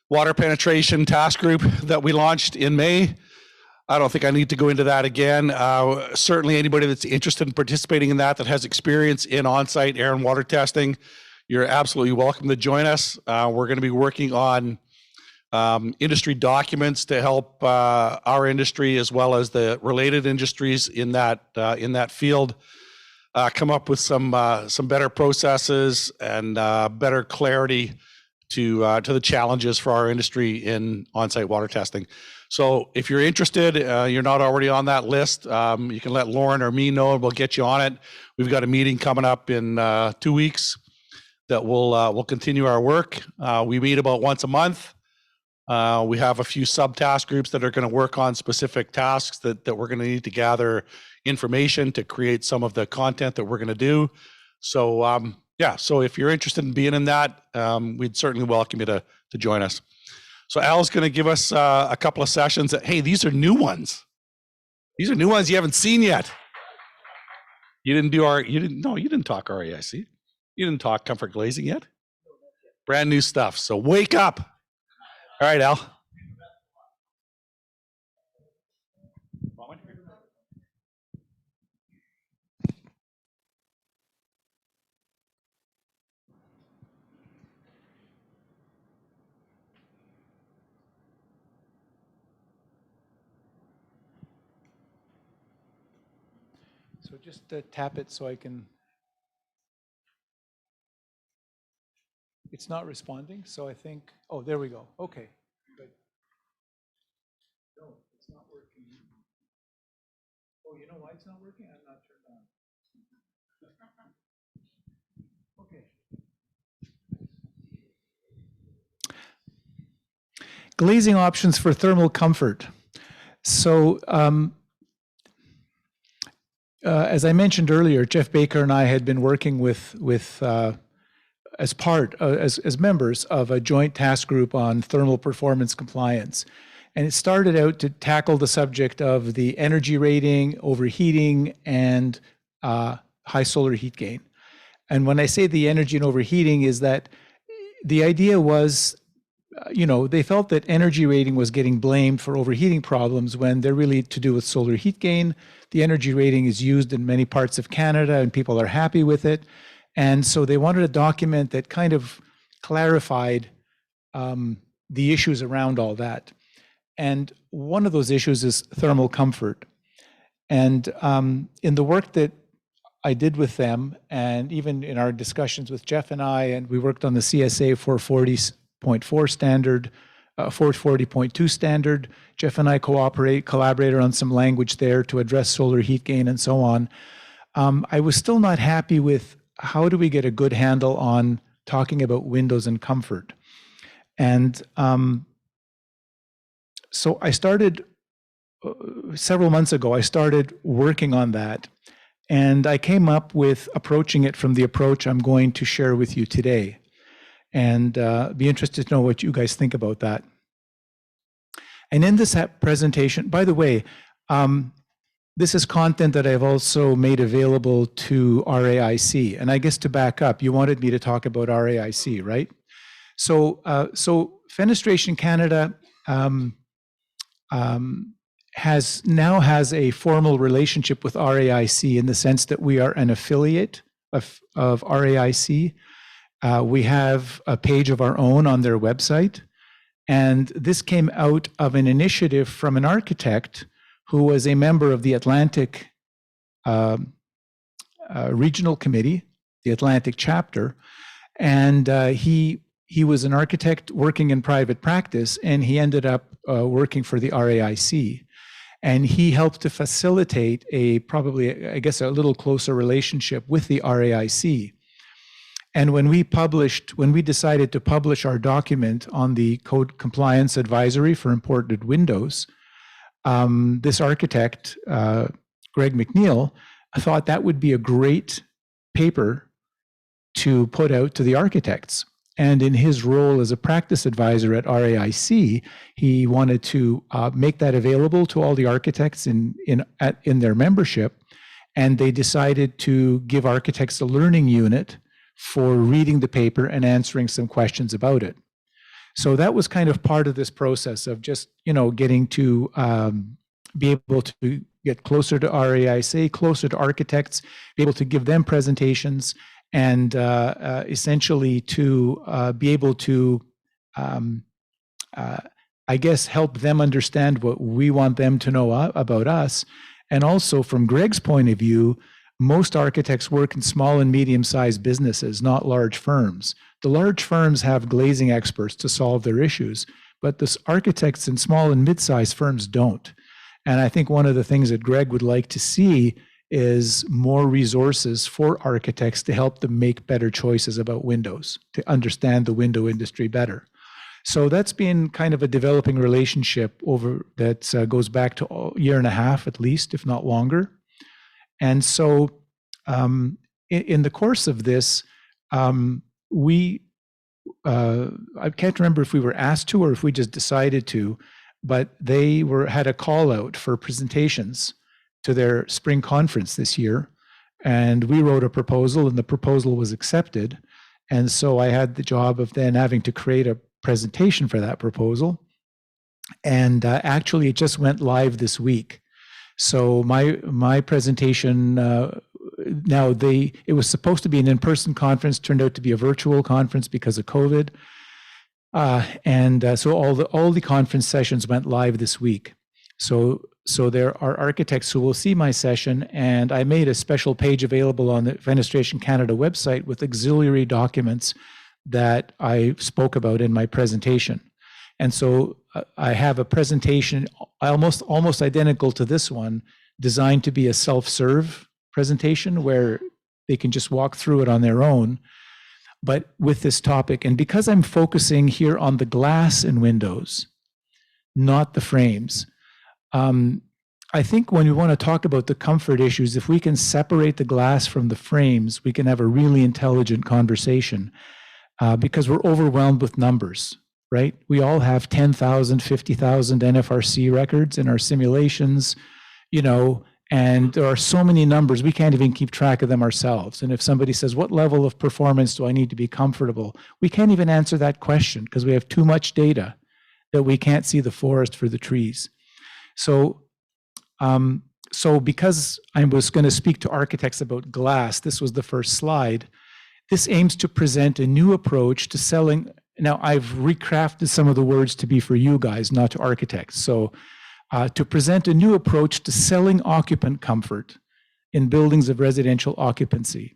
water penetration task group that we launched in May. I don't think I need to go into that again. Certainly anybody that's interested in participating in that has experience in on-site air and water testing, you're absolutely welcome to join us. We're going to be working on industry documents to help our industry as well as the related industries in that field come up with some better processes and better clarity to the challenges for our industry in on-site water testing. So if you're interested, you're not already on that list, you can let Lauren or me know and we'll get you on it. We've got a meeting coming up in 2 weeks that we'll continue our work. We meet about once a month. We have a few sub-task groups that are going to work on specific tasks that we're going to need to gather information to create some of the content that we're going to do. So yeah, so if you're interested in being in that, we'd certainly welcome you to join us. So Al's going to give us a couple of sessions. Hey, these are new ones. These are new ones you haven't seen yet. You didn't talk RAIC. You didn't talk comfort glazing yet. Brand new stuff. So wake up. All right, Al. So just tap it so I can. It's not responding, so I think, oh, there we go. Okay, good. No, it's not working. Oh, you know why it's not working? I'm not turned on. Okay. Glazing options for thermal comfort. So, as I mentioned earlier, Jeff Baker and I had been working with as members of a joint task group on thermal performance compliance. And it started out to tackle the subject of the energy rating, overheating, and high solar heat gain. And when I say the energy and overheating is that the idea was, they felt that energy rating was getting blamed for overheating problems when they're really to do with solar heat gain. The energy rating is used in many parts of Canada and people are happy with it. And so they wanted a document that kind of clarified the issues around all that. And one of those issues is thermal comfort. And in the work that I did with them, and even in our discussions with Jeff and I, and we worked on the CSA 440.4 standard, 440.2 standard. Jeff and I collaborated on some language there to address solar heat gain and so on. I was still not happy with how do we get a good handle on talking about windows and comfort. And so I started, several months ago, I started working on that. And I came up with approaching it from the approach I'm going to share with you today. And be interested to know what you guys think about that. And in this presentation, by the way, this is content that I've also made available to RAIC. And I guess to back up, you wanted me to talk about RAIC, right? So, Fenestration Canada has a formal relationship with RAIC in the sense that we are an affiliate of RAIC. We have a page of our own on their website. And this came out of an initiative from an architect who was a member of the Atlantic Regional Committee, the Atlantic Chapter. And he was an architect working in private practice, and he ended up working for the RAIC. And he helped to facilitate probably, I guess, a little closer relationship with the RAIC. And when we decided to publish our document on the Code Compliance Advisory for Imported Windows, this architect, Greg McNeil, thought that would be a great paper to put out to the architects. And in his role as a practice advisor at RAIC, he wanted to make that available to all the architects in their membership. And they decided to give architects a learning unit for reading the paper and answering some questions about it. So that was kind of part of this process of just, getting to be able to get closer to RAIC, closer to architects, be able to give them presentations, and essentially to be able to, I guess, help them understand what we want them to know about us. And also from Greg's point of view, most architects work in small and medium-sized businesses, not large firms. The large firms have glazing experts to solve their issues, but the architects in small and mid-sized firms don't. And I think one of the things that Greg would like to see is more resources for architects to help them make better choices about windows, to understand the window industry better. So that's been kind of a developing relationship over that goes back to a year and a half at least, if not longer. And so in the course of this, I can't remember if we were asked to or if we just decided to, but they had a call out for presentations to their spring conference this year. And we wrote a proposal and the proposal was accepted. And so I had the job of then having to create a presentation for that proposal. And actually it just went live this week. So my presentation, it was supposed to be an in-person conference, turned out to be a virtual conference because of COVID. So all the conference sessions went live this week. So there are architects who will see my session, and I made a special page available on the Fenestration Canada website with auxiliary documents that I spoke about in my presentation. And so I have a presentation almost identical to this one, designed to be a self-serve presentation where they can just walk through it on their own, but with this topic. And because I'm focusing here on the glass in windows, not the frames, I think when we want to talk about the comfort issues, if we can separate the glass from the frames, we can have a really intelligent conversation because we're overwhelmed with numbers. Right? We all have 10,000, 50,000 NFRC records in our simulations, and there are so many numbers, we can't even keep track of them ourselves. And if somebody says, what level of performance do I need to be comfortable? We can't even answer that question because we have too much data that we can't see the forest for the trees. So because I was going to speak to architects about glass, this was the first slide. This aims to present a new approach to selling. Now, I've recrafted some of the words to be for you guys, not to architects. So to present a new approach to selling occupant comfort in buildings of residential occupancy.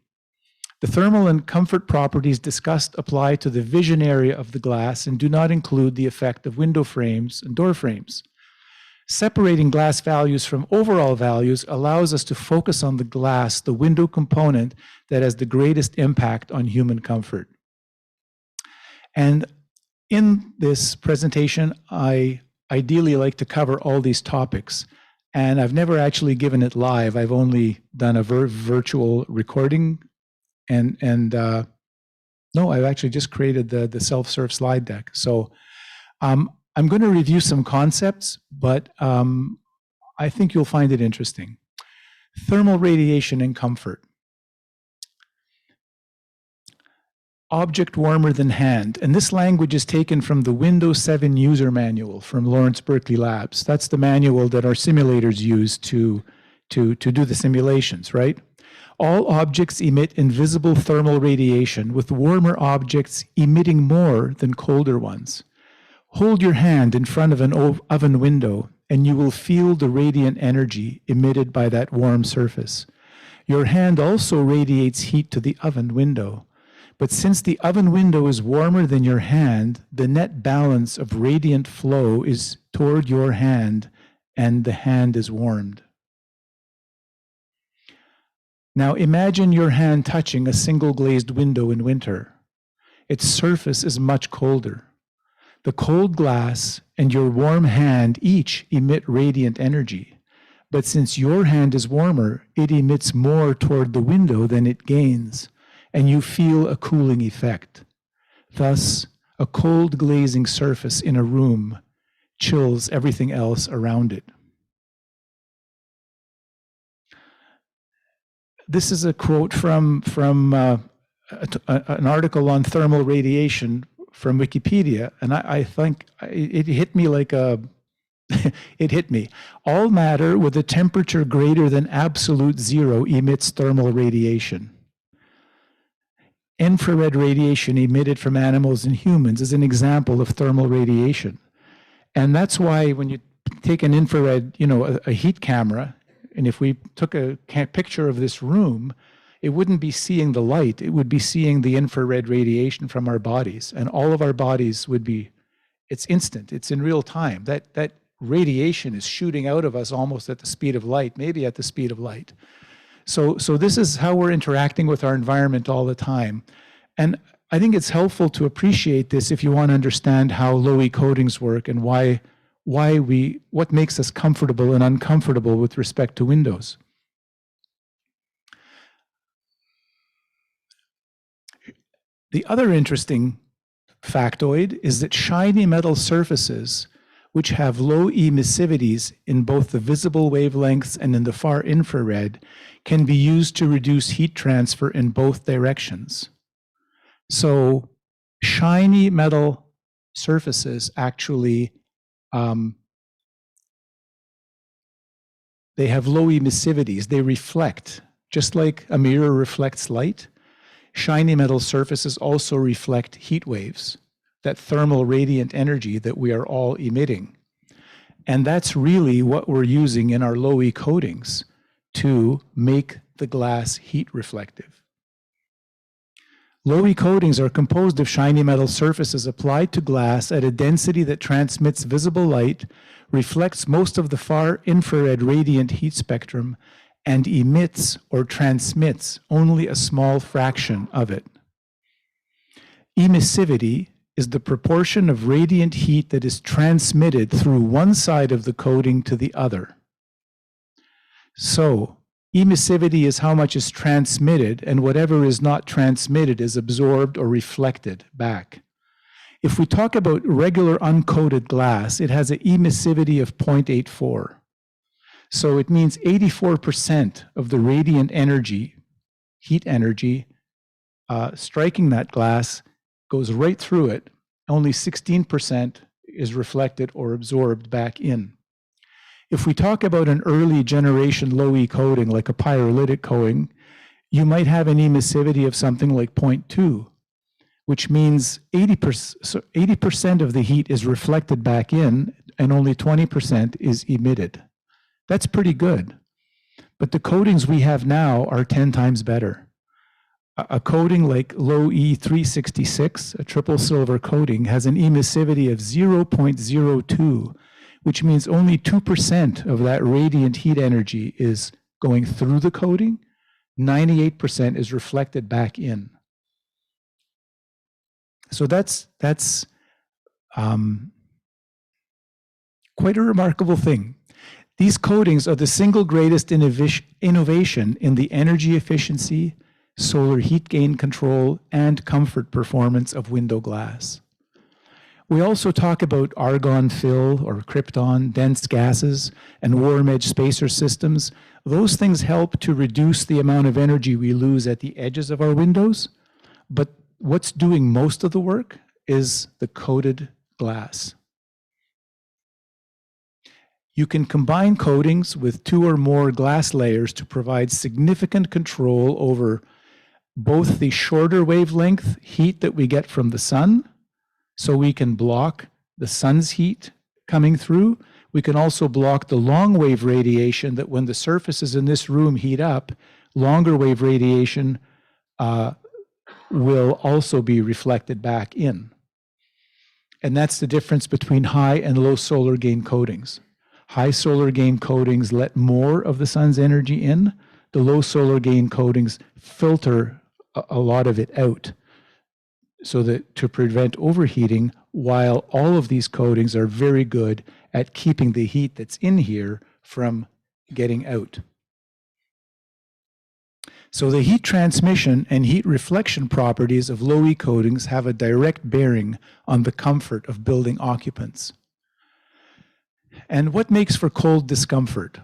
The thermal and comfort properties discussed apply to the vision area of the glass and do not include the effect of window frames and door frames. Separating glass values from overall values allows us to focus on the glass, the window component that has the greatest impact on human comfort. And in this presentation, I ideally like to cover all these topics. And I've never actually given it live. I've only done a virtual recording. No, I've actually just created the self-serve slide deck. So I'm going to review some concepts, but I think you'll find it interesting. Thermal radiation and comfort. Object warmer than hand. And this language is taken from the Windows 7 user manual from Lawrence Berkeley Labs. That's the manual that our simulators use to do the simulations, right? All objects emit invisible thermal radiation, with warmer objects emitting more than colder ones. Hold your hand in front of an oven window, and you will feel the radiant energy emitted by that warm surface. Your hand also radiates heat to the oven window. But since the oven window is warmer than your hand, the net balance of radiant flow is toward your hand, and the hand is warmed. Now imagine your hand touching a single glazed window in winter. Its surface is much colder. The cold glass and your warm hand each emit radiant energy. But since your hand is warmer, it emits more toward the window than it gains, and you feel a cooling effect. Thus, a cold glazing surface in a room chills everything else around it. This is a quote from an article on thermal radiation from Wikipedia, and I think it hit me like a, it hit me. All matter with a temperature greater than absolute zero emits thermal radiation. Infrared radiation emitted from animals and humans is an example of thermal radiation. And that's why when you take an infrared, a heat camera, and if we took a picture of this room, it wouldn't be seeing the light, it would be seeing the infrared radiation from our bodies. And all of our bodies would be, it's instant, it's in real time. That radiation is shooting out of us almost at the speed of light, maybe at the speed of light. So this is how we're interacting with our environment all the time. And I think it's helpful to appreciate this if you want to understand how low-E coatings work and what makes us comfortable and uncomfortable with respect to windows. The other interesting factoid is that shiny metal surfaces, which have low emissivities in both the visible wavelengths and in the far infrared, can be used to reduce heat transfer in both directions. So shiny metal surfaces actually, they have low emissivities. They reflect, just like a mirror reflects light. Shiny metal surfaces also reflect heat waves, that thermal radiant energy that we are all emitting. And that's really what we're using in our low-E coatings to make the glass heat reflective. Low-E coatings are composed of shiny metal surfaces applied to glass at a density that transmits visible light, reflects most of the far infrared radiant heat spectrum, and emits or transmits only a small fraction of it. Emissivity is the proportion of radiant heat that is transmitted through one side of the coating to the other. So, emissivity is how much is transmitted, and whatever is not transmitted is absorbed or reflected back. If we talk about regular uncoated glass, it has an emissivity of 0.84. So it means 84% of the radiant energy, heat energy, striking that glass goes right through it. Only 16% is reflected or absorbed back in. If we talk about an early generation low-E coating, like a pyrolytic coating, you might have an emissivity of something like 0.2, which means 80% of the heat is reflected back in and only 20% is emitted. That's pretty good. But the coatings we have now are 10 times better. A coating like low-E 366, a triple silver coating, has an emissivity of 0.02, which means only 2% of that radiant heat energy is going through the coating. 98% is reflected back in. So that's quite a remarkable thing. These coatings are the single greatest innovation in the energy efficiency, solar heat gain control, and comfort performance of window glass. We also talk about argon fill or krypton, dense gases, and warm edge spacer systems. Those things help to reduce the amount of energy we lose at the edges of our windows, but what's doing most of the work is the coated glass. You can combine coatings with 2 or more glass layers to provide significant control over both the shorter wavelength heat that we get from the sun, so we can block the sun's heat coming through. We can also block the long wave radiation that when the surfaces in this room heat up, longer wave radiation will also be reflected back in. And that's the difference between high and low solar gain coatings. High solar gain coatings let more of the sun's energy in. The low solar gain coatings filter a lot of it out so that to prevent overheating, while all of these coatings are very good at keeping the heat that's in here from getting out. So the heat transmission and heat reflection properties of low-E coatings have a direct bearing on the comfort of building occupants. And what makes for cold discomfort?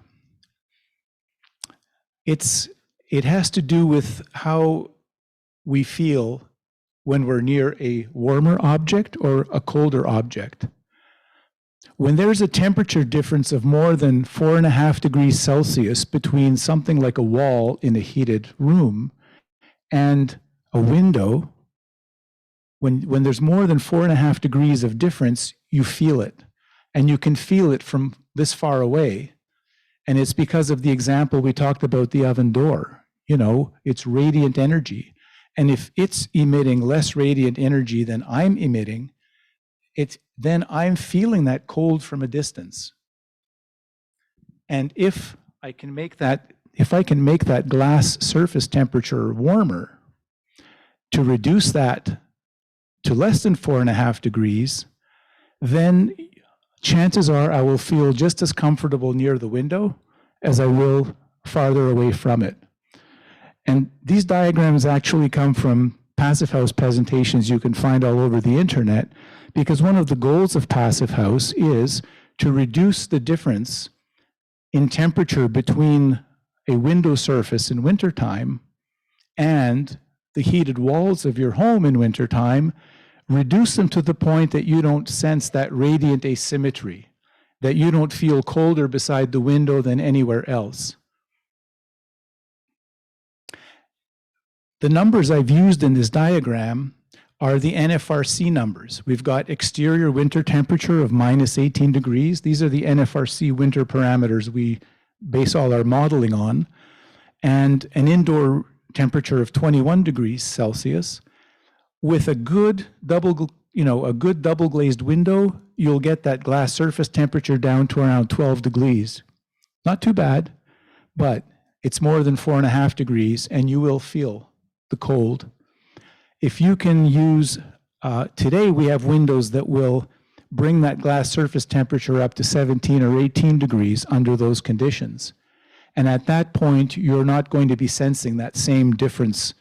It has to do with how we feel when we're near a warmer object or a colder object. When there's a temperature difference of more than 4.5 degrees Celsius between something like a wall in a heated room and a window, when there's more than 4.5 degrees of difference, you feel it. And you can feel it from this far away. And it's because of the example we talked about, the oven door. You know, it's radiant energy. And if it's emitting less radiant energy than I'm emitting, then I'm feeling that cold from a distance. And if I can make that glass surface temperature warmer, to reduce that to less than 4.5 degrees, then chances are I will feel just as comfortable near the window as I will farther away from it. And these diagrams actually come from Passive House presentations you can find all over the internet, because one of the goals of Passive House is to reduce the difference in temperature between a window surface in wintertime and the heated walls of your home in wintertime, reduce them to the point that you don't sense that radiant asymmetry, that you don't feel colder beside the window than anywhere else. The numbers I've used in this diagram are the NFRC numbers. We've got exterior winter temperature of -18 degrees. These are the NFRC winter parameters we base all our modeling on, and an indoor temperature of 21 degrees Celsius. With a good double glazed window, you'll get that glass surface temperature down to around 12 degrees. Not too bad, but it's more than 4.5 degrees, and you will feel the cold. If you can use, today we have windows that will bring that glass surface temperature up to 17 or 18 degrees under those conditions. And at that point, you're not going to be sensing that same difference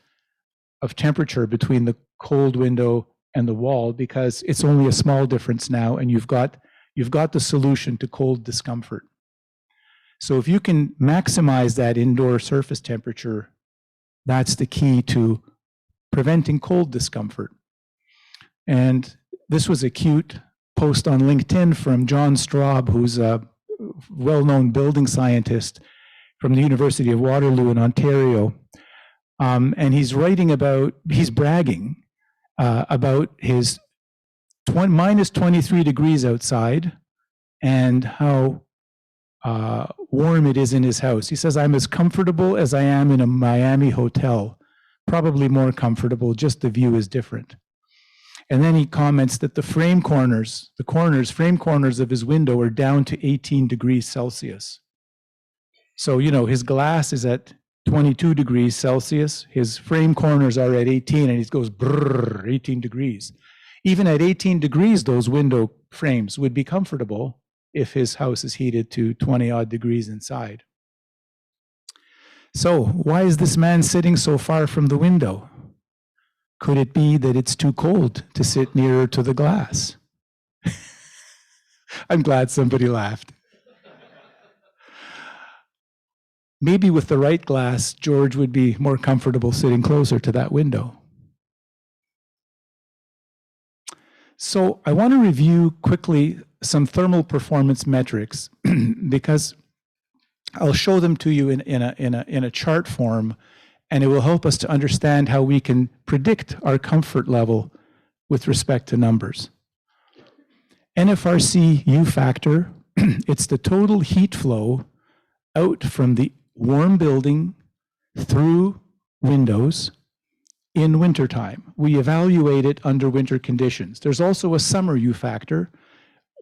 of temperature between the cold window and the wall, because it's only a small difference now, and you've got the solution to cold discomfort. So if you can maximize that indoor surface temperature, that's the key to preventing cold discomfort. And this was a cute post on LinkedIn from John Straub, who's a well-known building scientist from the University of Waterloo in Ontario. And he's bragging about his -23 degrees outside and how warm it is in his house. He says, I'm as comfortable as I am in a Miami hotel, probably more comfortable, just the view is different. And then he comments that the frame corners of his window are down to 18 degrees Celsius. So, you know, his glass is at 22 degrees Celsius, his frame corners are at 18, and he goes, brrr, 18 degrees. Even at 18 degrees, those window frames would be comfortable if his house is heated to 20 odd degrees inside. So why is this man sitting so far from the window? Could it be that it's too cold to sit nearer to the glass? I'm glad somebody laughed. Maybe with the right glass, George would be more comfortable sitting closer to that window. So I want to review quickly some thermal performance metrics because I'll show them to you in a chart form, and it will help us to understand how we can predict our comfort level with respect to numbers. NFRC U factor, it's the total heat flow out from the warm building through windows in wintertime. We evaluate it under winter conditions. There's also a summer U factor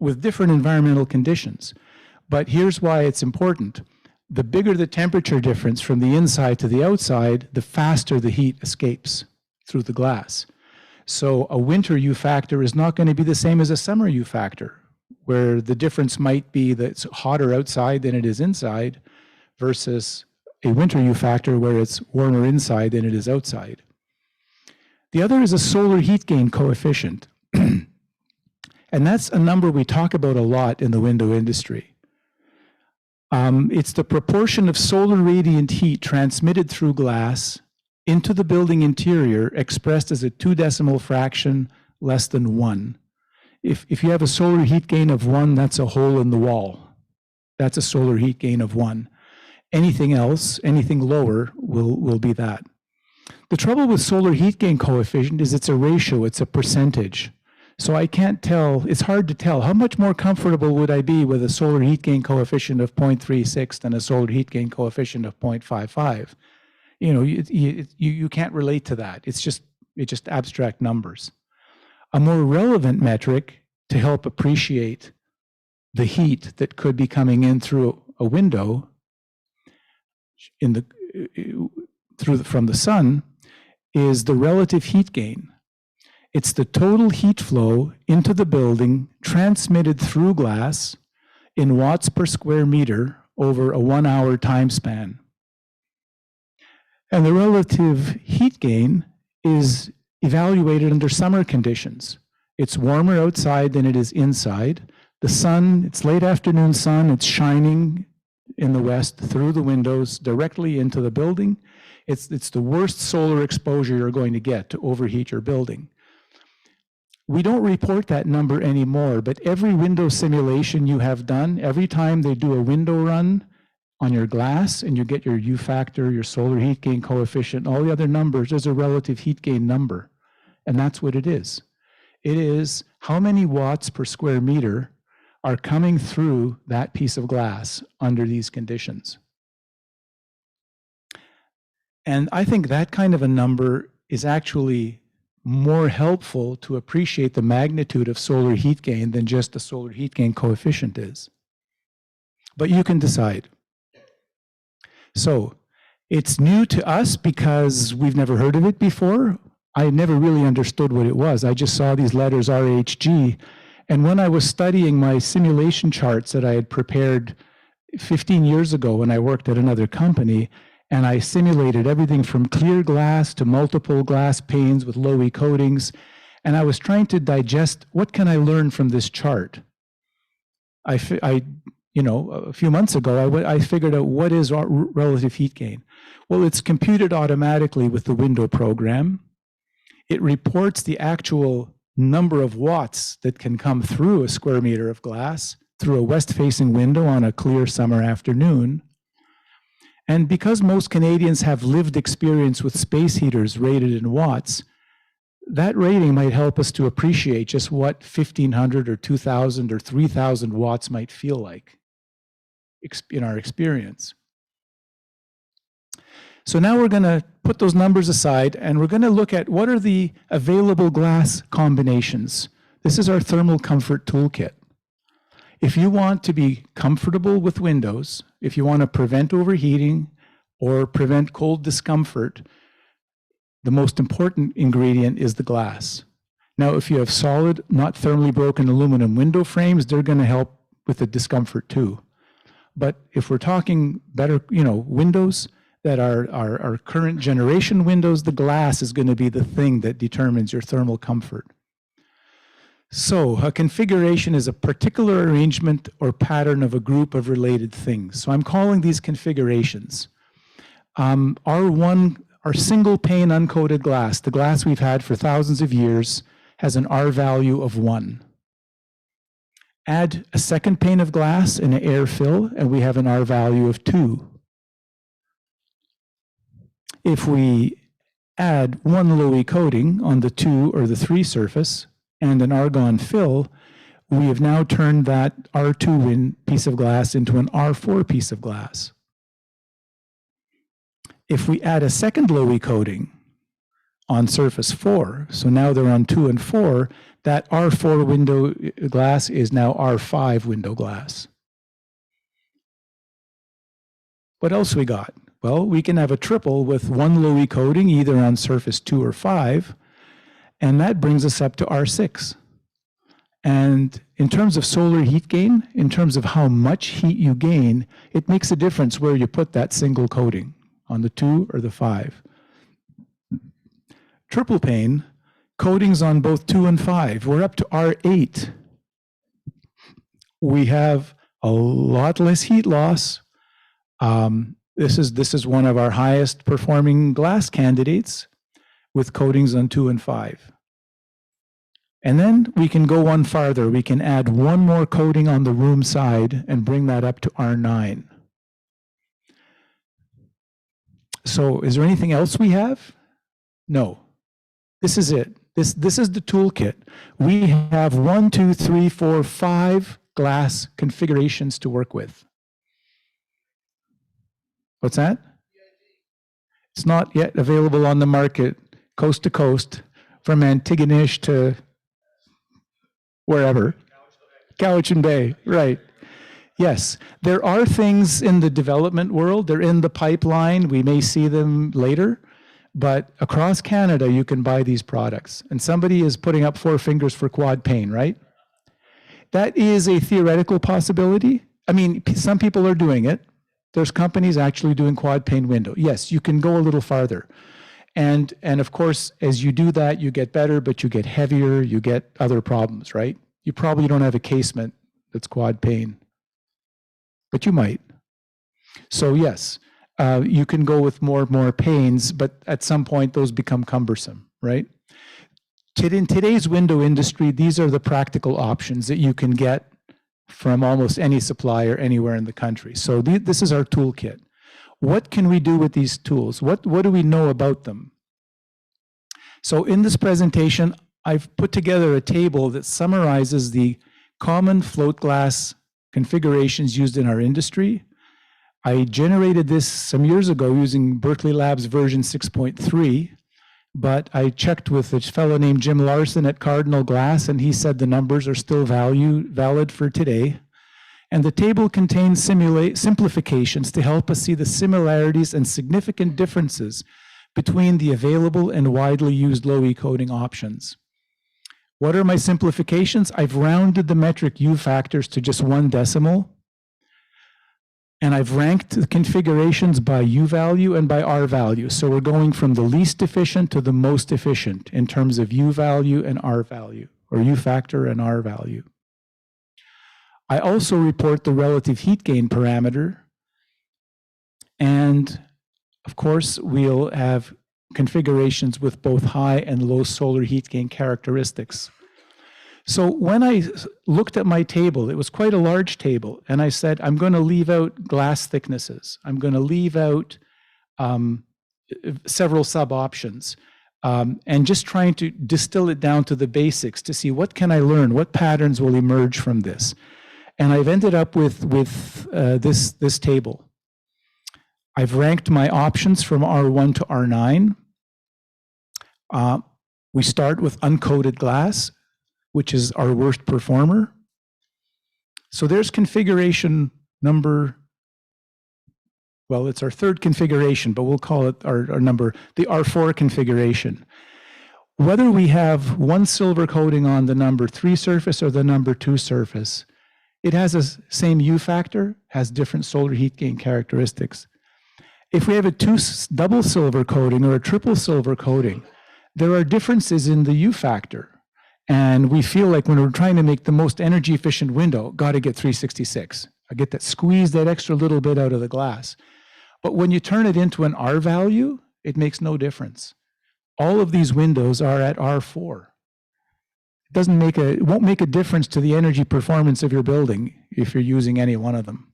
with different environmental conditions. But here's why it's important. The bigger the temperature difference from the inside to the outside, the faster the heat escapes through the glass. So a winter U factor is not going to be the same as a summer U factor, where the difference might be that it's hotter outside than it is inside, versus a winter U factor where it's warmer inside than it is outside. The other is a solar heat gain coefficient. And that's a number we talk about a lot in the window industry. It's the proportion of solar radiant heat transmitted through glass into the building interior expressed as a 2 decimal fraction less than 1. If you have a solar heat gain of 1, that's a hole in the wall. That's a solar heat gain of 1. Anything else, anything lower, will be that. The trouble with solar heat gain coefficient is it's a ratio, it's a percentage. So I can't tell, it's hard to tell. How much more comfortable would I be with a solar heat gain coefficient of 0.36 than a solar heat gain coefficient of 0.55? You know, you can't relate to that. It's just abstract numbers. A more relevant metric to help appreciate the heat that could be coming in through a window from the sun is the relative heat gain. It's the total heat flow into the building transmitted through glass in watts per square meter over a 1-hour time span. And the relative heat gain is evaluated under summer conditions. It's warmer outside than it is inside. The sun, it's late afternoon sun, it's shining in the west through the windows directly into the building. It's the worst solar exposure you're going to get to overheat your building. We don't report that number anymore, but every window simulation you have done, every time they do a window run on your glass and you get your U factor, your solar heat gain coefficient, all the other numbers, there's a relative heat gain number. And that's what it is. It is how many watts per square meter are coming through that piece of glass under these conditions. And I think that kind of a number is actually more helpful to appreciate the magnitude of solar heat gain than just the solar heat gain coefficient is. But you can decide. So it's new to us because we've never heard of it before. I never really understood what it was. I just saw these letters RHG. And when I was studying my simulation charts that I had prepared 15 years ago when I worked at another company, and I simulated everything from clear glass to multiple glass panes with low E coatings, and I was trying to digest, what can I learn from this chart? A few months ago, I figured out what is relative heat gain. Well, it's computed automatically with the window program. It reports the actual number of watts that can come through a square meter of glass through a west-facing window on a clear summer afternoon. And because most Canadians have lived experience with space heaters rated in watts, that rating might help us to appreciate just what 1,500 or 2,000 or 3,000 watts might feel like in our experience. So now we're going to put those numbers aside and we're going to look at what are the available glass combinations. This is our thermal comfort toolkit. If you want to be comfortable with windows, if you want to prevent overheating or prevent cold discomfort, the most important ingredient is the glass. Now, if you have solid, not thermally broken aluminum window frames, they're going to help with the discomfort too. But if we're talking better, windows that are current generation windows, the glass is going to be the thing that determines your thermal comfort. So a configuration is a particular arrangement or pattern of a group of related things. So I'm calling these configurations. Our single pane uncoated glass, the glass we've had for thousands of years, has an R value of 1. Add a second pane of glass and an air fill, and we have an R value of 2. If we add one low E coating on the 2 or the 3 surface and an argon fill, we have now turned that R2 piece of glass into an R4 piece of glass. If we add a second low E coating on surface 4, so now they're on 2 and 4, that R4 window glass is now R5 window glass. What else we got? Well, we can have a triple with one low E coating either on surface 2 or 5, and that brings us up to R6. And in terms of solar heat gain, in terms of how much heat you gain, it makes a difference where you put that single coating, on the 2 or the 5. Triple pane, coatings on both 2 and 5. We're up to R8. We have a lot less heat loss. This is one of our highest performing glass candidates with coatings on 2 and 5. And then we can go one farther. We can add one more coating on the room side and bring that up to R9. So is there anything else we have? No. This is it. This is the toolkit. We have 1, 2, 3, 4, 5 glass configurations to work with. What's that? It's not yet available on the market, coast to coast, from Antigonish to wherever. Cowichan Bay, right. Yes, there are things in the development world. They're in the pipeline. We may see them later. But across Canada, you can buy these products. And somebody is putting up 4 fingers for quad pane, right? That is a theoretical possibility. I mean, some people are doing it. There's companies actually doing quad pane window. Yes, you can go a little farther. And of course, as you do that, you get better, but you get heavier, you get other problems, right? You probably don't have a casement that's quad pane, but you might. So yes, you can go with more panes, but at some point those become cumbersome, right? In today's window industry, these are the practical options that you can get from almost any supplier anywhere in the country. So this is our toolkit. What can we do with these tools? What do we know about them? So in this presentation, I've put together a table that summarizes the common float glass configurations used in our industry. I generated this some years ago using Berkeley Labs version 6.3, but I checked with a fellow named Jim Larson at Cardinal Glass, and he said the numbers are still valid for today. And the table contains simplifications to help us see the similarities and significant differences between the available and widely used low-E coating options. What are my simplifications? I've rounded the metric U factors to just 1 decimal. And I've ranked the configurations by U value and by R value. So we're going from the least efficient to the most efficient in terms of U value and R value, or U factor and R value. I also report the relative heat gain parameter. And of course, we'll have configurations with both high and low solar heat gain characteristics. So when I looked at my table, it was quite a large table, and I said, I'm going to leave out glass thicknesses. I'm going to leave out several sub-options, and just trying to distill it down to the basics to see what can I learn, what patterns will emerge from this. And I've ended up with this table. I've ranked my options from R1 to R9. We start with uncoated glass, which is our worst performer. So there's configuration number, well, it's our 3rd configuration, but we'll call it our number, the R4 configuration. Whether we have 1 silver coating on the number 3 surface or the number 2 surface, it has the same U factor, has different solar heat gain characteristics. If we have a double silver coating or a triple silver coating, there are differences in the U factor. And we feel like when we're trying to make the most energy efficient window, got to get 366. I get that, squeeze that extra little bit out of the glass. But when you turn it into an R value, it makes no difference. All of these windows are at R4. It won't make a difference to the energy performance of your building if you're using any one of them.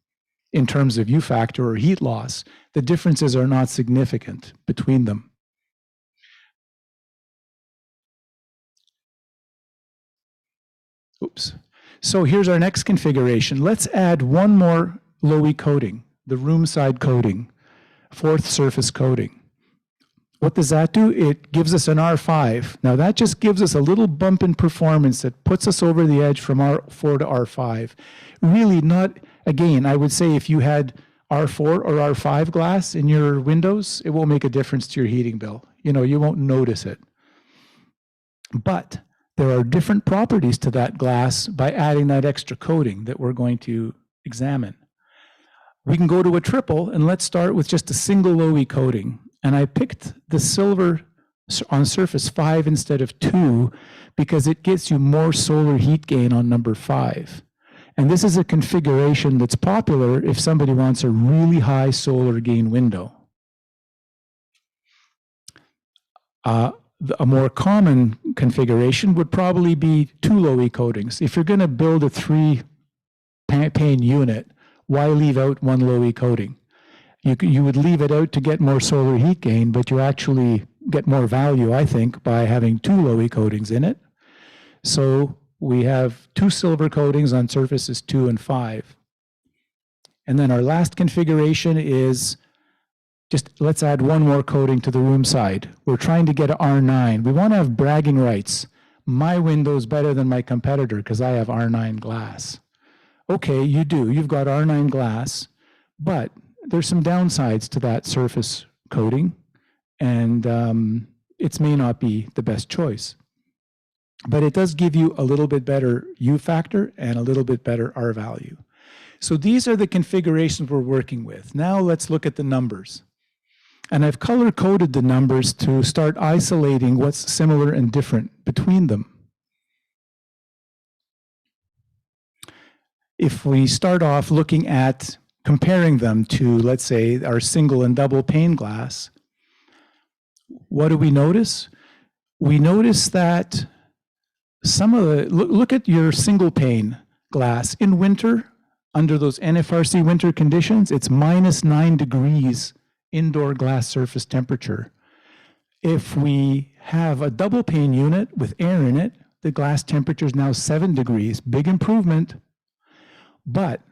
In terms of U factor or heat loss, the differences are not significant between them. Oops. So here's our next configuration. Let's add 1 more low-E coating, the room side coating, 4th surface coating. What does that do? It gives us an R5. Now that just gives us a little bump in performance that puts us over the edge from R4 to R5. Really not, again, I would say if you had R4 or R5 glass in your windows, it won't make a difference to your heating bill. You won't notice it. But there are different properties to that glass by adding that extra coating that we're going to examine. We can go to a triple, and let's start with just a single low-E coating. And I picked the silver on surface 5 instead of 2 because it gets you more solar heat gain on number 5. And this is a configuration that's popular if somebody wants a really high solar gain window. A more common configuration would probably be 2 low E coatings. If you're going to build a 3-pane unit, why leave out 1 low E coating? You would leave it out to get more solar heat gain, but you actually get more value, I think, by having 2 low E coatings in it. So we have 2 silver coatings on surfaces 2 and 5. And then our last configuration is just let's add 1 more coating to the room side. We're trying to get an R9. We want to have bragging rights. My window's better than my competitor because I have R9 glass. Okay, you do. You've got R9 glass, but there's some downsides to that surface coating, and it may not be the best choice. But it does give you a little bit better U factor and a little bit better R value. So these are the configurations we're working with. Now let's look at the numbers. And I've color-coded the numbers to start isolating what's similar and different between them. If we start off looking at comparing them to, let's say, our single and double pane glass, what do we notice? We notice that some of the, look at your single pane glass. In winter, under those NFRC winter conditions, it's -9 degrees indoor glass surface temperature. If we have a double pane unit with air in it, the glass temperature is now 7 degrees, big improvement. But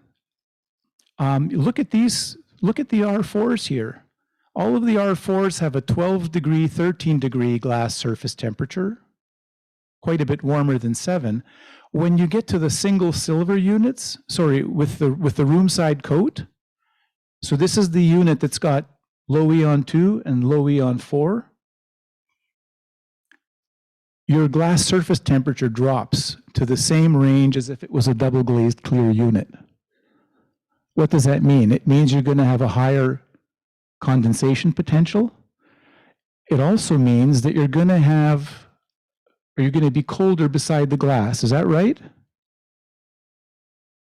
look at these, look at the R4s here. All of the R4s have a 12 degree, 13 degree glass surface temperature, quite a bit warmer than 7. When you get to the single silver units, sorry, with the room side coat, so this is the unit that's got low E on 2 and low E on 4. Your glass surface temperature drops to the same range as if it was a double glazed clear unit. What does that mean? It means you're going to have a higher condensation potential. It also means that you're going to have, or you're going to be colder beside the glass. Is that right?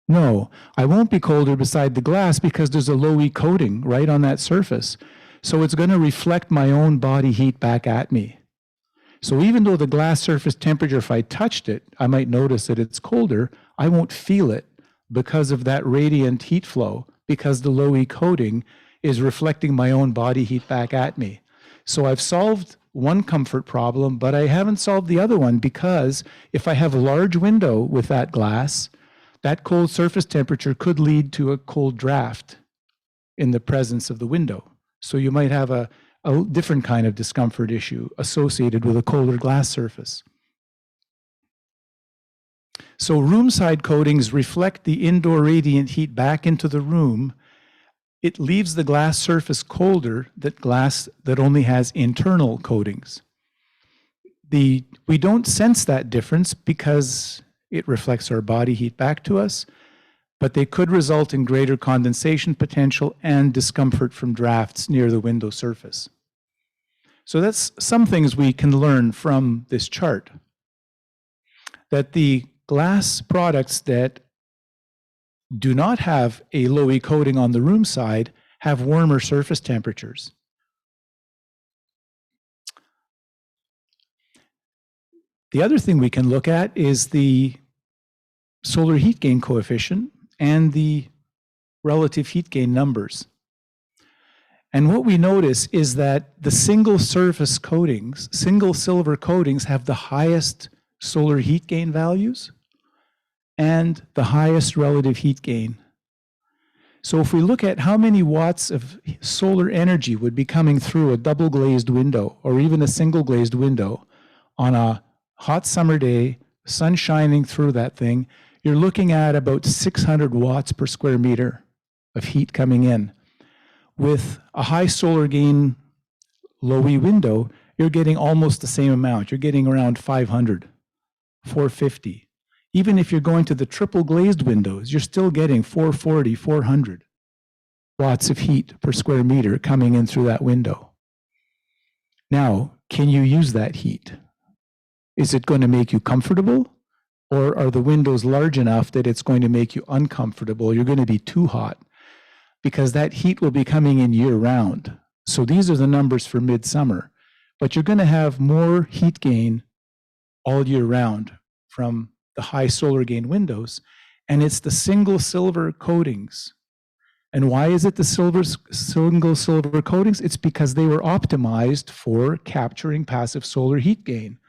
No, I won't be colder beside the glass because there's a low E coating right on that surface. So it's going to reflect my own body heat back at me. So even though the glass surface temperature, if I touched it, I might notice that it's colder, I won't feel it because of that radiant heat flow, because the low E coating is reflecting my own body heat back at me. So I've solved one comfort problem, but I haven't solved the other one, because if I have a large window with that glass, that cold surface temperature could lead to a cold draft in the presence of the window. So you might have a different kind of discomfort issue associated with a colder glass surface. So room side coatings reflect the indoor radiant heat back into the room. It leaves the glass surface colder than glass that only has internal coatings. We don't sense that difference because it reflects our body heat back to us, but they could result in greater condensation potential and discomfort from drafts near the window surface. So that's some things we can learn from this chart. That the glass products that do not have a low E coating on the room side have warmer surface temperatures. The other thing we can look at is the solar heat gain coefficient and the relative heat gain numbers. And what we notice is that the single surface coatings, single silver coatings, have the highest solar heat gain values and the highest relative heat gain. So if we look at how many watts of solar energy would be coming through a double glazed window or even a single glazed window on a hot summer day, sun shining through that thing, you're looking at about 600 watts per square meter of heat coming in. With a high solar gain low E window, you're getting almost the same amount. You're getting around 500, 450. Even if you're going to the triple glazed windows, you're still getting 440, 400 watts of heat per square meter coming in through that window. Now, can you use that heat? Is it going to make you comfortable? Or are the windows large enough that it's going to make you uncomfortable? You're going to be too hot because that heat will be coming in year round. So these are the numbers for midsummer, but you're going to have more heat gain all year round from the high solar gain windows. And it's the single silver coatings. And why is it the single silver coatings? It's because they were optimized for capturing passive solar heat gain.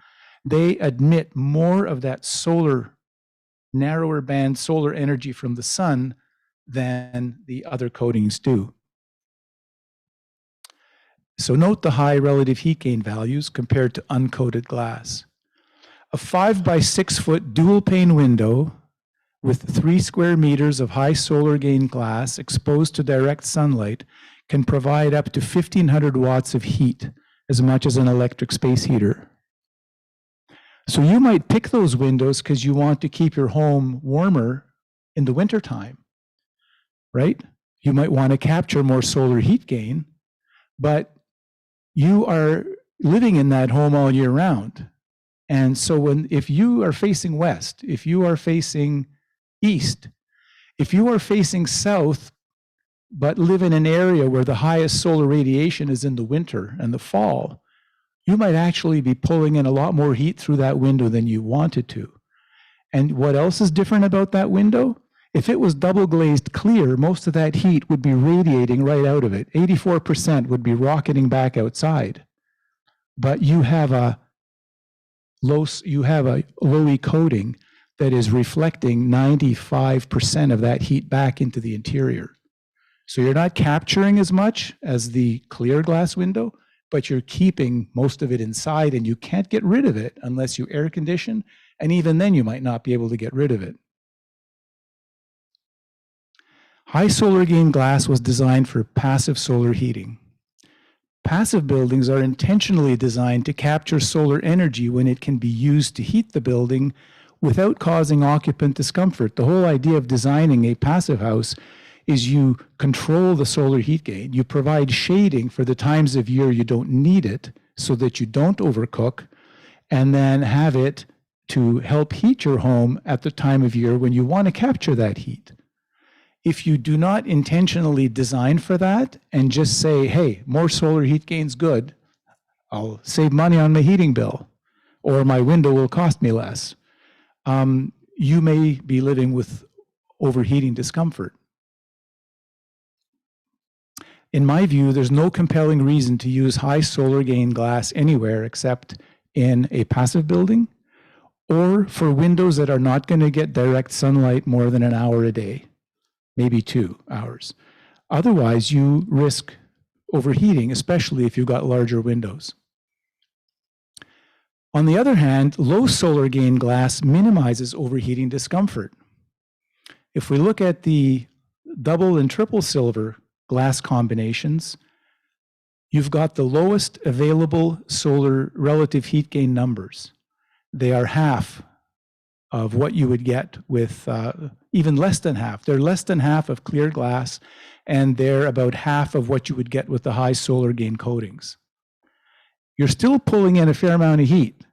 They emit more of that solar, narrower band solar energy from the sun than the other coatings do. So note the high relative heat gain values compared to uncoated glass. A 5 by 6 foot dual pane window with 3 square meters of high solar gain glass exposed to direct sunlight can provide up to 1,500 watts of heat, as much as an electric space heater. So you might pick those windows because you want to keep your home warmer in the wintertime, right? You might want to capture more solar heat gain, but you are living in that home all year round. And so if you are facing west, if you are facing east, if you are facing south, but live in an area where the highest solar radiation is in the winter and the fall, you might actually be pulling in a lot more heat through that window than you wanted to. And what else is different about that window? If it was double glazed clear, most of that heat would be radiating right out of it. 84% would be rocketing back outside. But you have a low E coating that is reflecting 95% of that heat back into the interior. So you're not capturing as much as the clear glass window, but you're keeping most of it inside, and you can't get rid of it unless you air condition, and even then you might not be able to get rid of it. High solar gain glass was designed for passive solar heating. Passive buildings are intentionally designed to capture solar energy when it can be used to heat the building without causing occupant discomfort. The whole idea of designing a passive house is you control the solar heat gain. You provide shading for the times of year you don't need it so that you don't overcook, and then have it to help heat your home at the time of year when you want to capture that heat. If you do not intentionally design for that and just say, hey, more solar heat gain's good, I'll save money on my heating bill, or my window will cost me less, you may be living with overheating discomfort. In my view, there's no compelling reason to use high solar gain glass anywhere except in a passive building or for windows that are not going to get direct sunlight more than an hour a day, maybe 2 hours. Otherwise, you risk overheating, especially if you've got larger windows. On the other hand, low solar gain glass minimizes overheating discomfort. If we look at the double and triple silver glass combinations, you've got the lowest available solar relative heat gain numbers. They are half of what you would get with, even less than half. They're less than half of clear glass, and they're about half of what you would get with the high solar gain coatings. You're still pulling in a fair amount of heat,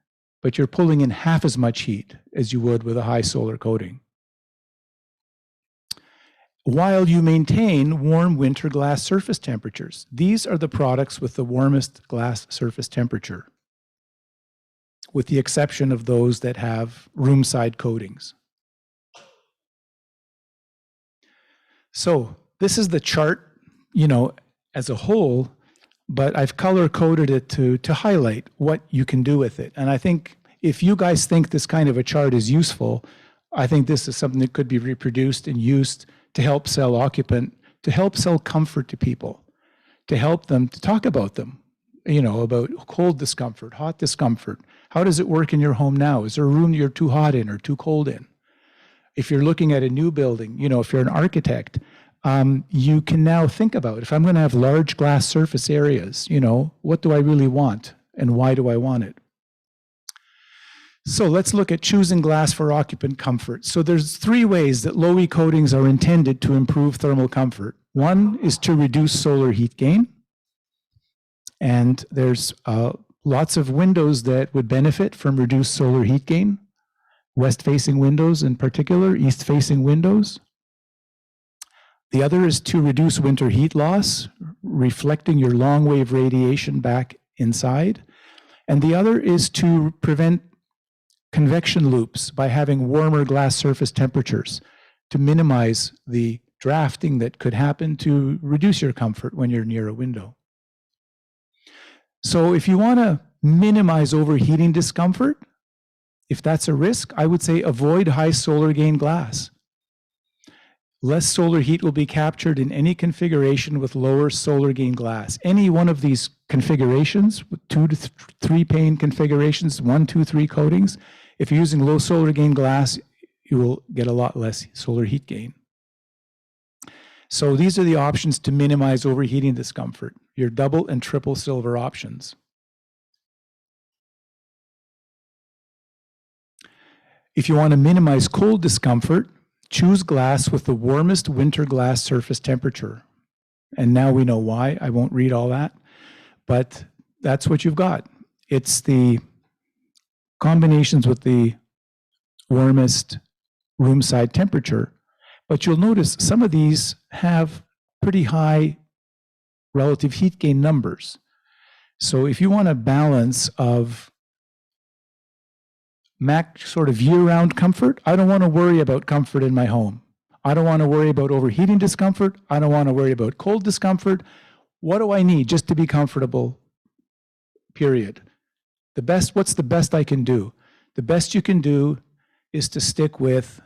but you're pulling in half as much heat as you would with a high solar coating, while you maintain warm winter glass surface temperatures. These are the products with the warmest glass surface temperature, with the exception of those that have room side coatings. So this is the chart, as a whole, but I've color coded it to highlight what you can do with it. And I think if you guys think this kind of a chart is useful, I think this is something that could be reproduced and used to help sell Occupant, to help sell comfort to people, to help them to talk about them, about cold discomfort, hot discomfort. How does it work in your home now? Is there a room you're too hot in or too cold in? If you're looking at a new building, if you're an architect, you can now think about, if I'm going to have large glass surface areas, what do I really want and why do I want it? So let's look at choosing glass for occupant comfort. So there's 3 ways that low E coatings are intended to improve thermal comfort. One is to reduce solar heat gain. And there's lots of windows that would benefit from reduced solar heat gain. west-facing windows in particular, east-facing windows. The other is to reduce winter heat loss, reflecting your long-wave radiation back inside. And the other is to prevent convection loops by having warmer glass surface temperatures to minimize the drafting that could happen to reduce your comfort when you're near a window. So if you want to minimize overheating discomfort, if that's a risk, I would say avoid high solar gain glass. Less solar heat will be captured in any configuration with lower solar gain glass. Any one of these configurations, with 2 to 3 pane configurations, 1, 2, 3 coatings, if you're using low solar gain glass, you will get a lot less solar heat gain. So these are the options to minimize overheating discomfort, your double and triple silver options. If you want to minimize cold discomfort, choose glass with the warmest winter glass surface temperature. And now we know why. I won't read all that, but that's what you've got. It's the combinations with the warmest room side temperature. But you'll notice some of these have pretty high relative heat gain numbers. So if you want a balance of max sort of year-round comfort, I don't want to worry about comfort in my home. I don't want to worry about overheating discomfort. I don't want to worry about cold discomfort. What do I need just to be comfortable, period? What's the best I can do? The best you can do is to stick with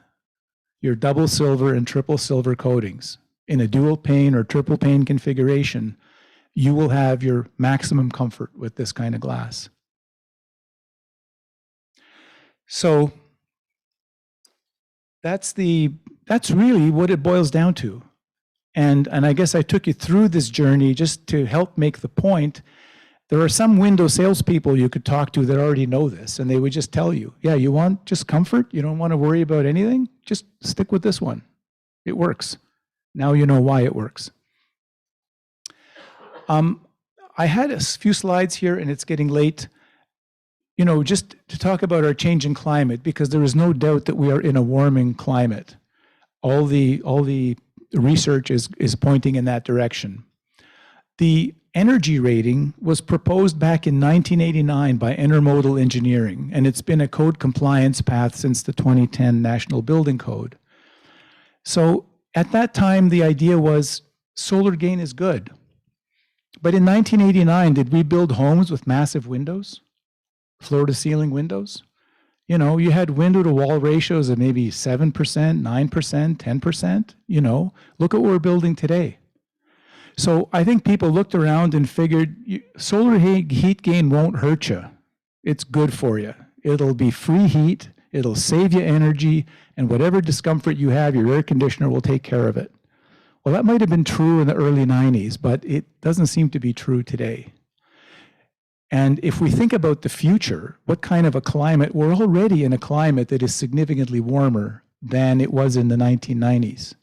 your double silver and triple silver coatings. In a dual pane or triple pane configuration, you will have your maximum comfort with this kind of glass. So that's really what it boils down to. And I guess I took you through this journey just to help make the point. There are some window salespeople you could talk to that already know this, and they would just tell you, yeah, you want just comfort? You don't want to worry about anything? Just stick with this one. It works. Now you know why it works. I had a few slides here, and it's getting late. You know, just to talk about our changing climate, because there is no doubt that we are in a warming climate. All the research is pointing in that direction. The energy rating was proposed back in 1989 by Intermodal Engineering, and it's been a code compliance path since the 2010 National Building Code. So at that time, the idea was solar gain is good. But in 1989, did we build homes with massive windows? Floor-to-ceiling windows? You know, you had window-to-wall ratios of maybe 7%, 9%, 10%. You know, look at what we're building today. So I think people looked around and figured solar heat gain won't hurt you. It's good for you. It'll be free heat, it'll save you energy, and whatever discomfort you have, your air conditioner will take care of it. Well, that might have been true in the early 90s, but it doesn't seem to be true today. And if we think about the future, what kind of a climate, we're already in a climate that is significantly warmer than it was in the 1990s.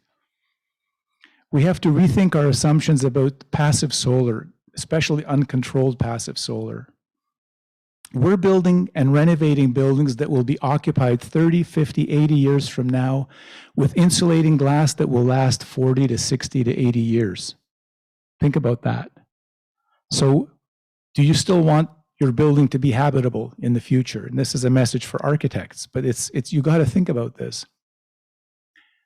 We have to rethink our assumptions about passive solar, especially uncontrolled passive solar. We're building and renovating buildings that will be occupied 30, 50, 80 years from now with insulating glass that will last 40 to 60 to 80 years. Think about that. So do you still want your building to be habitable in the future? And this is a message for architects, but you got to think about this.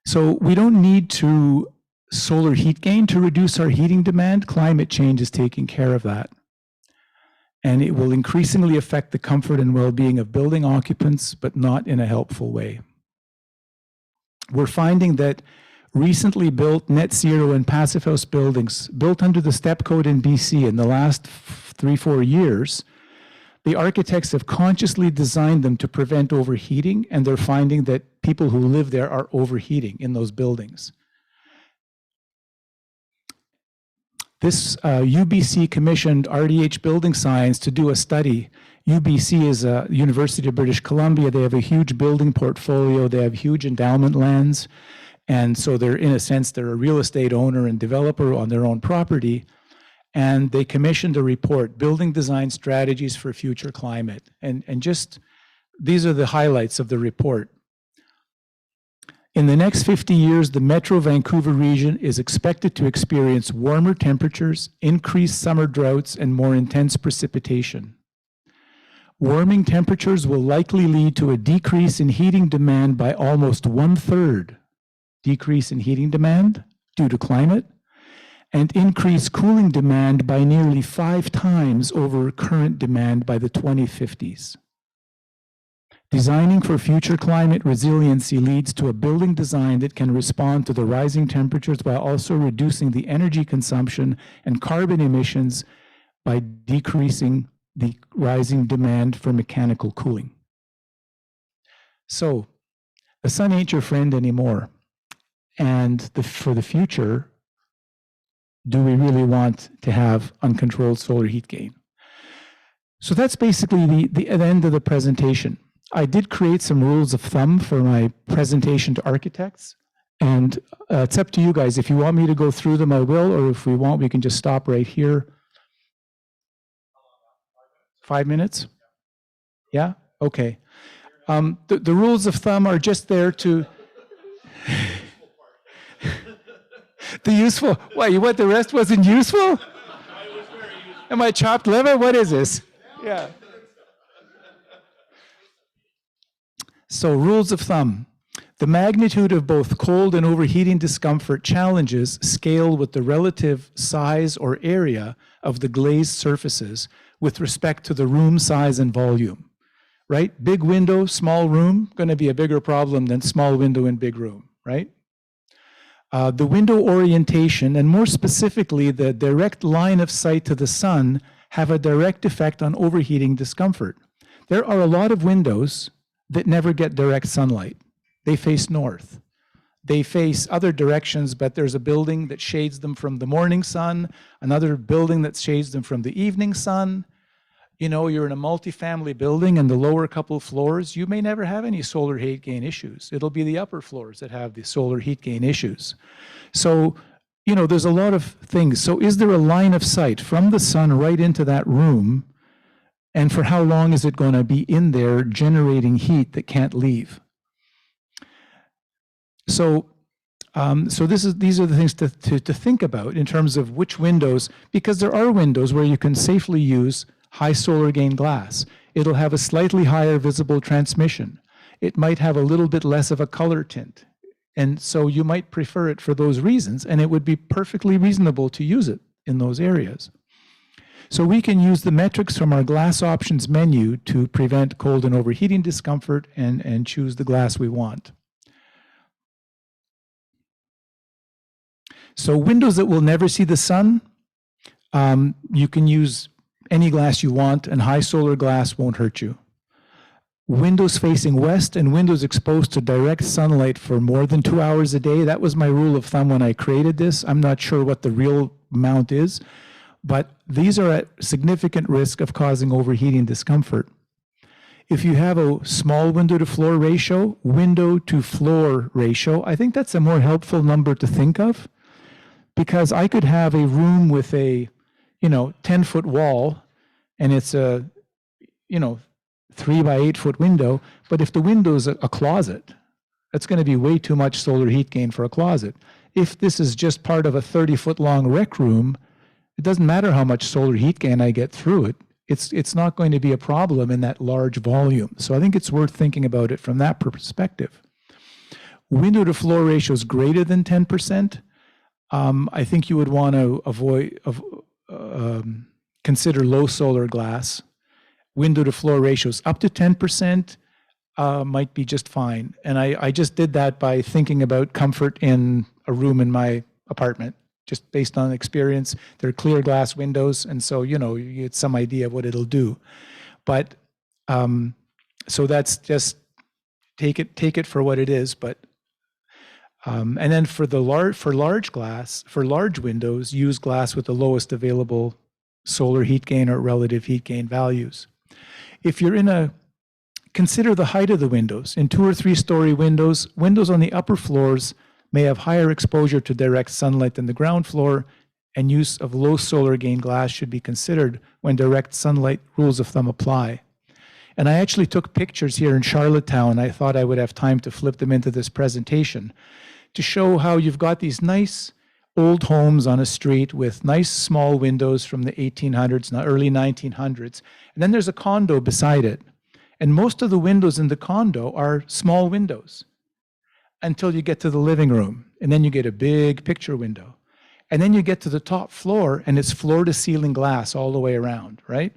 So we don't need to solar heat gain to reduce our heating demand. Climate change is taking care of that. And it will increasingly affect the comfort and well-being of building occupants, but not in a helpful way. We're finding that recently built net zero and passive house buildings built under the STEP code in BC in the last 3-4 years, the architects have consciously designed them to prevent overheating, and they're finding that people who live there are overheating in those buildings. This UBC commissioned RDH Building Science to do a study. UBC is a University of British Columbia. They have a huge building portfolio. They have huge endowment lands. And so they're, in a sense, they're a real estate owner and developer on their own property. And they commissioned a report, Building Design Strategies for Future Climate. And just these are the highlights of the report. In the next 50 years, the Metro Vancouver region is expected to experience warmer temperatures, increased summer droughts, and more intense precipitation. Warming temperatures will likely lead to a decrease in heating demand by almost 1/3. Decrease in heating demand due to climate, and increase cooling demand by nearly 5 times over current demand by the 2050s. Designing for future climate resiliency leads to a building design that can respond to the rising temperatures while also reducing the energy consumption and carbon emissions by decreasing the rising demand for mechanical cooling. So, the sun ain't your friend anymore. And for the future, do we really want to have uncontrolled solar heat gain? So that's basically the end of the presentation. I did create some rules of thumb for my presentation to architects, and it's up to you guys. If you want me to go through them, I will, or if we want, we can just stop right here. 5 minutes? Yeah? Okay. The rules of thumb are just there to... The useful, what, you want the rest wasn't useful? Am I chopped liver? What is this? Yeah. So, rules of thumb. The magnitude of both cold and overheating discomfort challenges scale with the relative size or area of the glazed surfaces with respect to the room size and volume, right? Big window, small room, going to be a bigger problem than small window and big room, right? The window orientation, and more specifically, the direct line of sight to the sun, have a direct effect on overheating discomfort. There are a lot of windows that never get direct sunlight. They face north. They face other directions, but there's a building that shades them from the morning sun, another building that shades them from the evening sun. You know, you're in a multifamily building and the lower couple floors, you may never have any solar heat gain issues. It'll be the upper floors that have the solar heat gain issues. So, you know, there's a lot of things. So is there a line of sight from the sun right into that room? And for how long is it going to be in there generating heat that can't leave? So, these are the things to think about in terms of which windows, because there are windows where you can safely use high solar gain glass. It'll have a slightly higher visible transmission. It might have a little bit less of a color tint. And so you might prefer it for those reasons, and it would be perfectly reasonable to use it in those areas. So we can use the metrics from our glass options menu to prevent cold and overheating discomfort and choose the glass we want. So windows that will never see the sun, you can use any glass you want, and high solar glass won't hurt you. Windows facing west and windows exposed to direct sunlight for more than 2 hours a day, that was my rule of thumb when I created this. I'm not sure what the real amount is, but these are at significant risk of causing overheating discomfort. If you have a small window to floor ratio, window to floor ratio, I think that's a more helpful number to think of, because I could have a room with a 10-foot wall, and it's a, 3 by 8 foot window, but if the window is a closet, that's going to be way too much solar heat gain for a closet. If this is just part of a 30-foot long rec room, it doesn't matter how much solar heat gain I get through it. It's not going to be a problem in that large volume. So I think it's worth thinking about it from that perspective. Window to floor ratio is greater than 10%. I think you would want to consider low solar glass. Window to floor ratios up to 10% might be just fine. And I just did that by thinking about comfort in a room in my apartment, just based on experience. They're clear glass windows, and so you get some idea of what it'll do. But so that's just take it for what it is. But and then for large windows, use glass with the lowest available solar heat gain or relative heat gain values. If you're consider the height of the windows. In 2 or 3 story windows on the upper floors may have higher exposure to direct sunlight than the ground floor, and use of low solar gain glass should be considered when direct sunlight rules of thumb apply. And I actually took pictures here in Charlottetown. I thought I would have time to flip them into this presentation to show how you've got these nice old homes on a street with nice small windows from the 1800s, early 1900s. And then there's a condo beside it. And most of the windows in the condo are small windows until you get to the living room. And then you get a big picture window. And then you get to the top floor and it's floor to ceiling glass all the way around, right?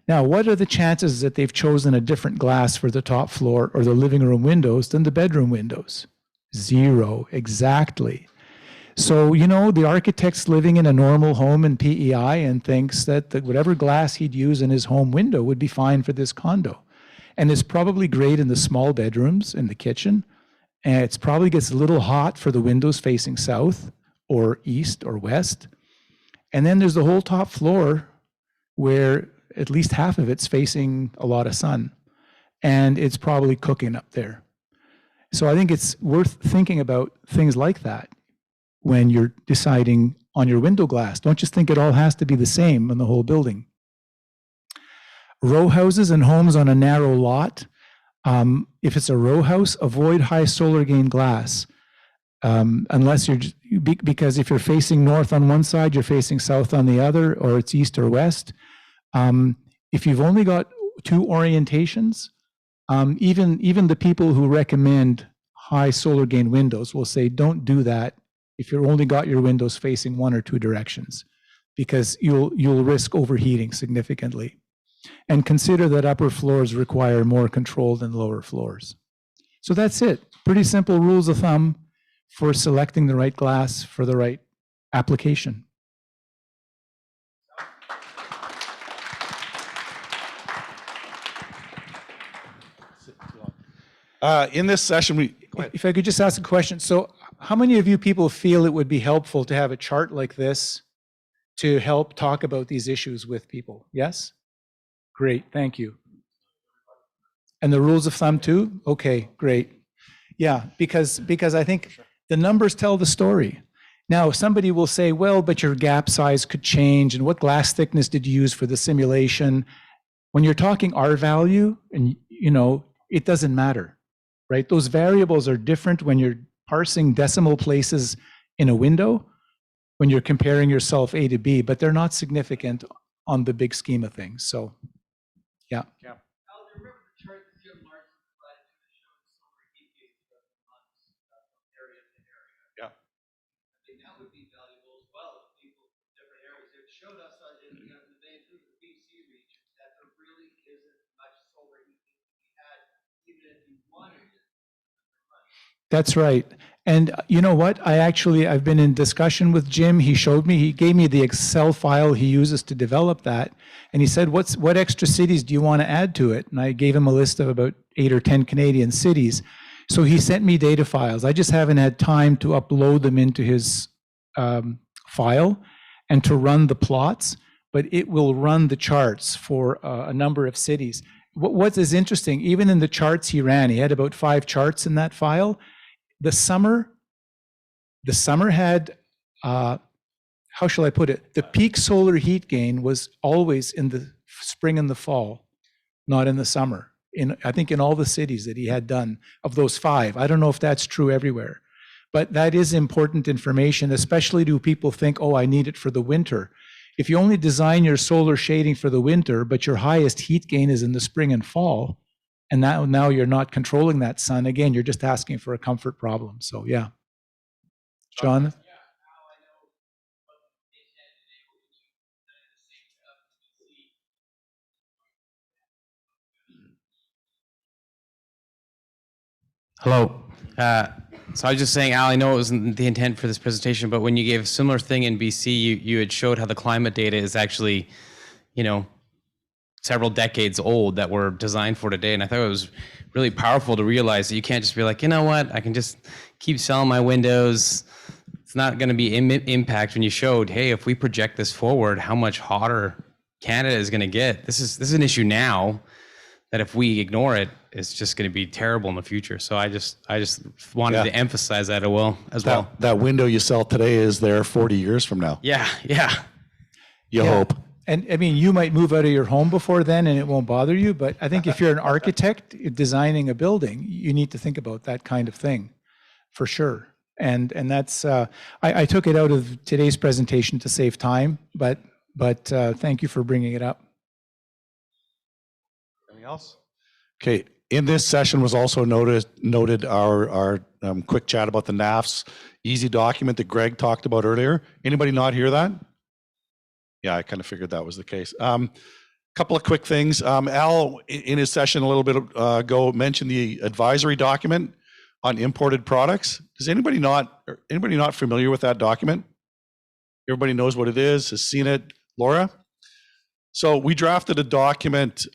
Now, what are the chances that they've chosen a different glass for the top floor or the living room windows than the bedroom windows? 0, exactly. So, you know, the architect's living in a normal home in PEI and thinks that whatever glass he'd use in his home window would be fine for this condo. And it's probably great in the small bedrooms, in the kitchen. And it's probably gets a little hot for the windows facing south or east or west. And then there's the whole top floor where at least half of it's facing a lot of sun. And it's probably cooking up there. So I think it's worth thinking about things like that when you're deciding on your window glass. Don't just think it all has to be the same in the whole building. Row houses and homes on a narrow lot. If it's a row house, avoid high solar gain glass. Unless you're, because if you're facing north on one side, you're facing south on the other, or it's east or west. If you've only got 2 orientations, even the people who recommend high solar gain windows will say, don't do that if you've only got your windows facing 1 or 2 directions, because you'll risk overheating significantly. And consider that upper floors require more control than lower floors. So that's it. Pretty simple rules of thumb for selecting the right glass for the right application. In this session, If I could just ask a question. So how many of you people feel it would be helpful to have a chart like this to help talk about these issues with people? Yes? Great, thank you. And the rules of thumb too? Okay, great. Yeah, because I think the numbers tell the story. Now, somebody will say, well, but your gap size could change, and what glass thickness did you use for the simulation? When you're talking R value, and you know, it doesn't matter, right? Those variables are different when you're parsing decimal places in a window, when you're comparing yourself A to B, but they're not significant on the big scheme of things. So, yeah. Al, do you remember the chart that Jim Larson provided to show the solar heat gains from area to area? Yeah. I think that would be valuable as well to people from different areas. It showed us in the BC region that there really isn't much solar heat to be had, even if you wanted it. That's right. And you know what? I've been in discussion with Jim. He gave me the Excel file he uses to develop that. And he said, what extra cities do you want to add to it? And I gave him a list of about 8 or 10 Canadian cities. So he sent me data files. I just haven't had time to upload them into his file and to run the plots, but it will run the charts for a number of cities. What is interesting, even in the charts he ran, he had about 5 charts in that file. The summer had, how shall I put it? The peak solar heat gain was always in the spring and the fall, not in the summer. I think in all the cities that he had done of those 5. I don't know if that's true everywhere, but that is important information, especially do people think, oh, I need it for the winter. If you only design your solar shading for the winter, but your highest heat gain is in the spring and fall, and now you're not controlling that sun, again, you're just asking for a comfort problem. So, yeah. John? Hello. So I was just saying, Al, I know it wasn't the intent for this presentation, but when you gave a similar thing in BC, you had showed how the climate data is actually, several decades old that were designed for today. And I thought it was really powerful to realize that you can't just be like, you know what, I can just keep selling my windows. It's not going to be impact when you showed, hey, if we project this forward, how much hotter Canada is going to get. This is an issue now that if we ignore it, it's just going to be terrible in the future. So I just wanted to emphasize that as well. That window you sell today is there 40 years from now. Yeah. You hope. And I mean, you might move out of your home before then and it won't bother you, but I think if you're an architect designing a building, you need to think about that kind of thing for sure. And that's, I took it out of today's presentation to save time, but thank you for bringing it up. Anything else? Okay, in this session was also noted our quick chat about the NAFS easy document that Greg talked about earlier. Anybody not hear that? Yeah, I kind of figured that was the case. Couple of quick things. Al, in his session a little bit ago, mentioned the advisory document on imported products. Is anybody not familiar with that document? Everybody knows what it is, has seen it. Laura? So we drafted a document.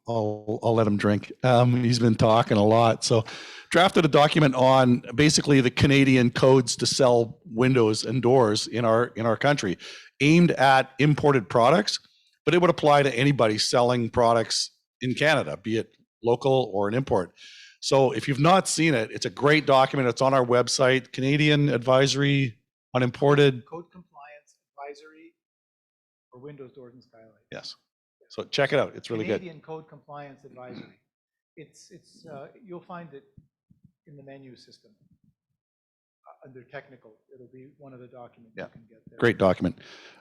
I'll let him drink. He's been talking a lot. So drafted a document on basically the Canadian codes to sell windows and doors in our country, aimed at imported products, but it would apply to anybody selling products in Canada, be it local or an import. So if you've not seen it, it's a great document. It's on our website, Canadian Advisory on Imported. Code Compliance Advisory for Windows, Doors, and Skylights. Yes. So check it out. It's really good. Canadian Code Compliance Advisory. It's you'll find it in the menu system under technical. It'll be one of the documents you can get there. Great document.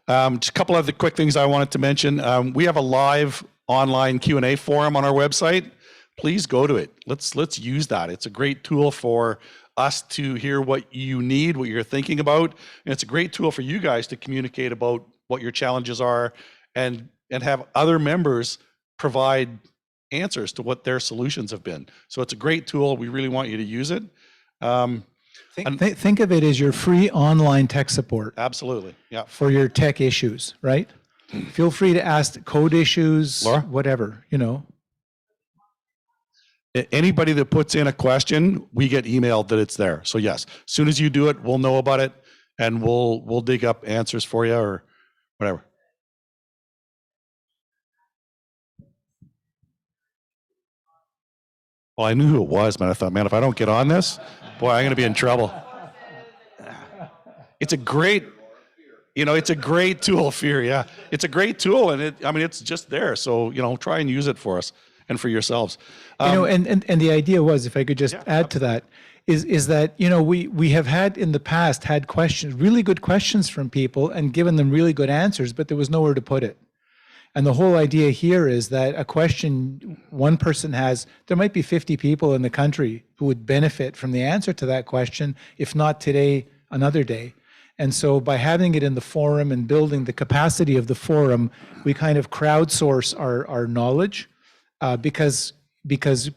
Just a couple of the quick things I wanted to mention. We have a live online Q&A forum on our website. Please go to it. Let's use that. It's a great tool for us to hear what you need, what you're thinking about, and it's a great tool for you guys to communicate about what your challenges are and have other members provide answers to what their solutions have been. So it's a great tool. We really want you to use it. Think of it as your free online tech support. Absolutely. Yeah. For your tech issues, right? Feel free to ask code issues, Laura? whatever, you know. Anybody that puts in a question, we get emailed that it's there. So yes, as soon as you do it, we'll know about it and we'll dig up answers for you or whatever. Well, I knew who it was, man. I thought, man, if I don't get on this, boy, I'm going to be in trouble. It's a great, it's a great tool, Fear. Yeah, it's a great tool, and it's just there. So, try and use it for us and for yourselves. And the idea was, if I could just add to that, is that we have had in the past had questions, really good questions from people, and given them really good answers, but there was nowhere to put it. And the whole idea here is that a question one person has, there might be 50 people in the country who would benefit from the answer to that question, if not today, another day. And so by having it in the forum and building the capacity of the forum, we kind of crowdsource our knowledge because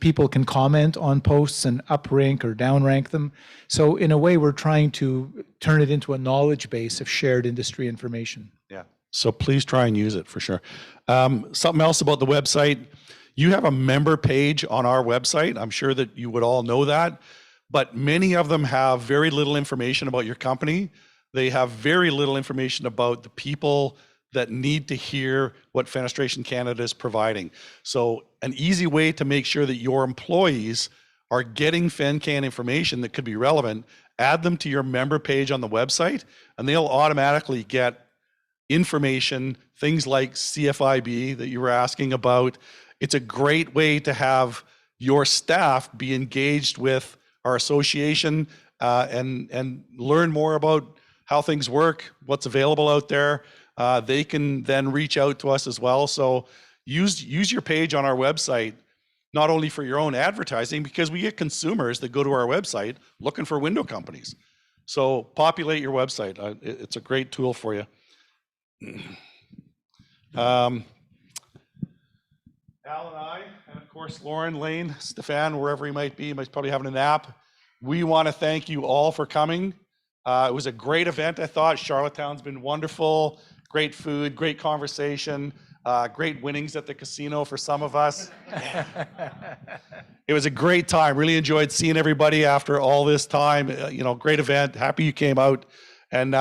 people can comment on posts and uprank or downrank them. So in a way, we're trying to turn it into a knowledge base of shared industry information. Yeah. So please try and use it for sure. Something else about the website, you have a member page on our website. I'm sure that you would all know that, but many of them have very little information about your company. They have very little information about the people that need to hear what Fenestration Canada is providing. So an easy way to make sure that your employees are getting FenCan information that could be relevant, add them to your member page on the website, and they'll automatically get information, things like CFIB that you were asking about. It's a great way to have your staff be engaged with our association and learn more about how things work, what's available out there. They can then reach out to us as well. So use your page on our website, not only for your own advertising, because we get consumers that go to our website looking for window companies. So populate your website. It's a great tool for you. Al and I, and of course Lauren, Lane, Stefan, wherever he might be, he might probably having a nap. We want to thank you all for coming. It was a great event, I thought. Charlottetown's been wonderful. Great food, great conversation, great winnings at the casino for some of us. It was a great time. Really enjoyed seeing everybody after all this time. Great event. Happy you came out. And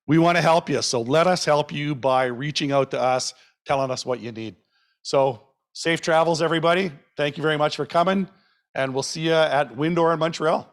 we want to help you. So let us help you by reaching out to us, telling us what you need. So safe travels, everybody. Thank you very much for coming. And we'll see you at Windor in Montreal.